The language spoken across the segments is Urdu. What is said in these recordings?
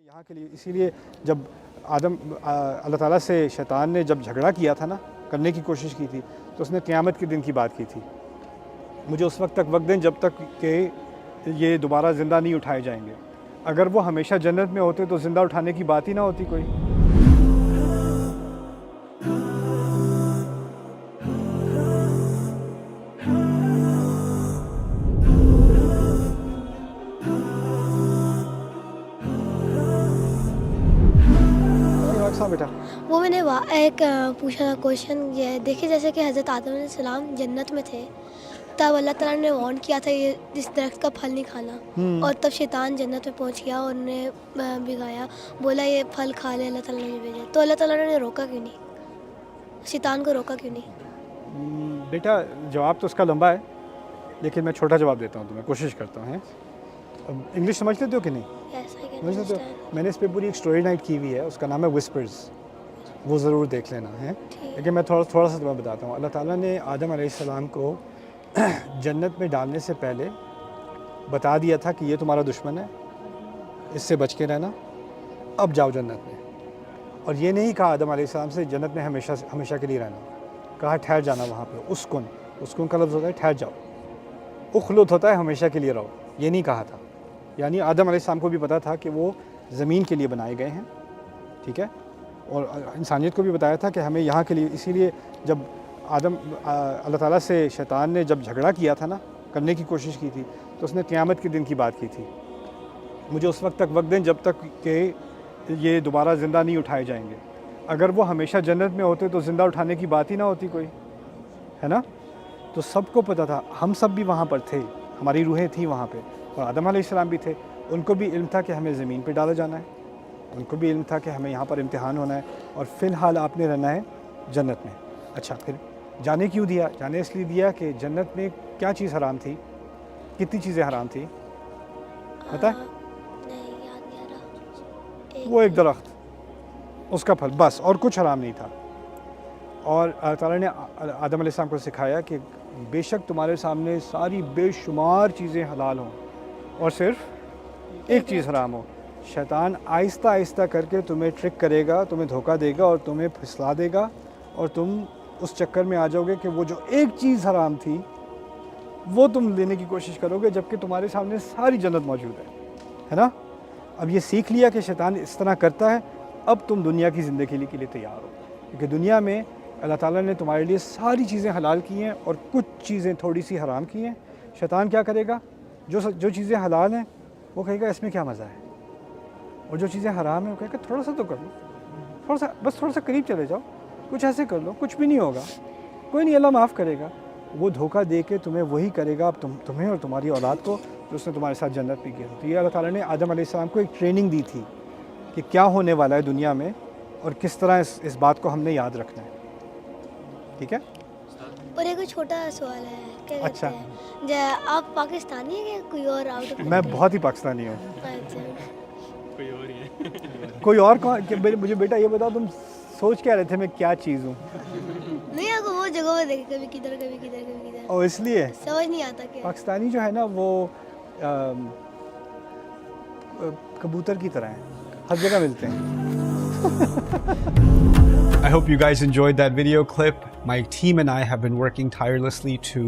یہاں کے لیے اسی لیے جب اللہ تعالیٰ سے شیطان نے جب جھگڑا کیا تھا نا، کرنے کی کوشش کی تھی، تو اس نے قیامت کے دن کی بات کی تھی، مجھے اس وقت تک وقت دیں جب تک کہ یہ دوبارہ زندہ نہیں اٹھائے جائیں گے۔ اگر وہ ہمیشہ جنت میں ہوتے تو زندہ اٹھانے کی بات ہی نہ ہوتی کوئی۔ بیٹا وہ میں نے ایک پوچھا تھا کوشچن، یہ دیکھیں جیسے کہ حضرت آدم علیہ السلام جنت میں تھے، تب اللہ تعالیٰ نے وارن کیا تھا یہ اس درخت کا پھل نہیں کھانا، اور تب شیطان جنت میں پہنچ گیا اور انہیں بگایا، بولا یہ پھل کھا لے، اللہ تعالیٰ نے بھیجا، تو اللہ تعالیٰ نے روکا کیوں نہیں؟ شیطان کو روکا کیوں نہیں؟ بیٹا جواب تو اس کا لمبا ہے، لیکن میں چھوٹا جواب دیتا ہوں، تمہیں کوشش کرتا ہوں۔ انگلش سمجھ لیتے ہو کہ نہیں؟ میں نے اس پہ پوری ایک اسٹوری نائٹ کی ہوئی ہے، اس کا نام ہے وسپرز، وہ ضرور دیکھ لینا ہے۔ لیکن میں تھوڑا سا تمہیں بتاتا ہوں۔ اللہ تعالیٰ نے آدم علیہ السلام کو جنت میں ڈالنے سے پہلے بتا دیا تھا کہ یہ تمہارا دشمن ہے، اس سے بچ کے رہنا، اب جاؤ جنت میں۔ اور یہ نہیں کہا آدم علیہ السلام سے جنت میں ہمیشہ کے لیے رہنا، کہا ٹھہر جانا وہاں پہ۔ اسکن کا لفظ ہوتا ہے ٹھہر جاؤ، اخلد ہوتا ہے ہمیشہ کے لیے رہو، یہ نہیں کہا تھا۔ یعنی آدم علیہ السلام کو بھی پتا تھا کہ وہ زمین کے لیے بنائے گئے ہیں، ٹھیک ہے، اور انسانیت کو بھی بتایا تھا کہ ہمیں یہاں کے لیے۔ اسی لیے جب اللہ تعالیٰ سے شیطان نے جب جھگڑا کیا تھا نا، کرنے کی کوشش کی تھی، تو اس نے قیامت کے دن کی بات کی تھی، مجھے اس وقت تک وقت دیں جب تک کہ یہ دوبارہ زندہ نہیں اٹھائے جائیں گے۔ اگر وہ ہمیشہ جنت میں ہوتے تو زندہ اٹھانے کی بات ہی نہ ہوتی کوئی، ہے نا؟ تو سب کو پتہ تھا، ہم سب بھی وہاں پر تھے، ہماری روحیں تھیں وہاں پہ، اور آدم علیہ السلام بھی تھے، ان کو بھی علم تھا کہ ہمیں زمین پہ ڈالا جانا ہے، ان کو بھی علم تھا کہ ہمیں یہاں پر امتحان ہونا ہے، اور فی الحال آپ نے رہنا ہے جنت میں۔ اچھا، پھر جانے کیوں دیا؟ جانے اس لیے دیا کہ جنت میں کیا چیز حرام تھی، کتنی چیزیں حرام تھی پتہ ہے؟ وہ ایک درخت، اس کا پھل، بس، اور کچھ حرام نہیں تھا۔ اور اللہ تعالیٰ نے آدم علیہ السلام کو سکھایا کہ بے شک تمہارے سامنے ساری بے شمار چیزیں حلال ہوں اور صرف ایک چیز حرام ہو۔ شیطان آہستہ آہستہ کر کے تمہیں ٹرک کرے گا، تمہیں دھوکہ دے گا اور تمہیں پھسلا دے گا، اور تم اس چکر میں آ جاؤ گے کہ وہ جو ایک چیز حرام تھی وہ تم لینے کی کوشش کرو گے، جبکہ تمہارے سامنے ساری جنت موجود ہے نا؟ اب یہ سیکھ لیا کہ شیطان اس طرح کرتا ہے، اب تم دنیا کی زندگی کے لیے تیار ہو، کیونکہ دنیا میں اللہ تعالیٰ نے تمہارے لیے ساری چیزیں حلال کی ہیں اور کچھ چیزیں تھوڑی سی حرام کی ہیں۔ شیطان کیا کرے گا؟ جو چیزیں حلال ہیں وہ کہے گا اس میں کیا مزہ ہے، اور جو چیزیں حرام ہیں وہ کہے گا تھوڑا سا تو کر لو، تھوڑا سا قریب چلے جاؤ، کچھ ایسے کر لو، کچھ بھی نہیں ہوگا، کوئی نہیں، اللہ معاف کرے گا۔ وہ دھوکہ دے کے تمہیں وہی کرے گا اب تمہیں اور تمہاری اولاد کو جو اس نے تمہارے ساتھ جنت بھی کیا۔ تو یہ اللہ تعالیٰ نے آدم علیہ السلام کو ایک ٹریننگ دی تھی کہ کیا ہونے والا ہے دنیا میں، اور کس طرح اس بات کو ہم نے یاد رکھنا ہے، ٹھیک ہے؟ اور ایک چھوٹا سوال ہے، کیا کہتے ہیں، آپ پاکستانی ہیں کہ کوئی اور آؤٹ آف؟ میں بہت ہی پاکستانی ہوں۔ اچھا، کوئی اور ہی ہے؟ کوئی اور کون؟ مجھے بیٹا یہ بتاؤ، تم سوچ کیا رہے تھے میں کیا چیز ہوں؟ نہیں، آپ کو وہ جگہ میں دیکھے، کبھی کدھر کبھی کدھر کبھی کدھر، اور اس لیے سمجھ نہیں آتا کہ پاکستانی جو ہے نا وہ کبوتر کی طرح ہیں، ہر جگہ ملتے ہیں۔ I hope you guys enjoyed that video clip. My team and I have been working tirelessly to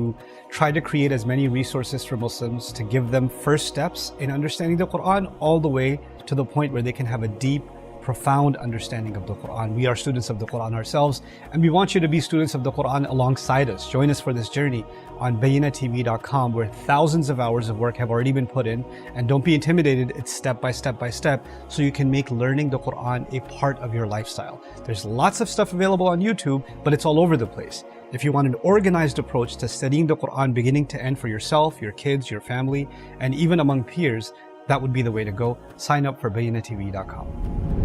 try to create as many resources for Muslims to give them first steps in understanding the Quran, all the way to the point where they can have a deep, profound understanding of the Quran. We are students of the Quran ourselves, and we want you to be students of the Quran alongside us. Join us for this journey on BayyinaTV.com, where thousands of hours of work have already been put in. And don't be intimidated, it's step by step, so you can make learning the Quran a part of your lifestyle. There's lots of stuff available on YouTube, but it's all over the place. If you want an organized approach to studying the Quran beginning to end for yourself, your kids, your family, and even among peers, that would be the way to go. Sign up for BayyinaTV.com.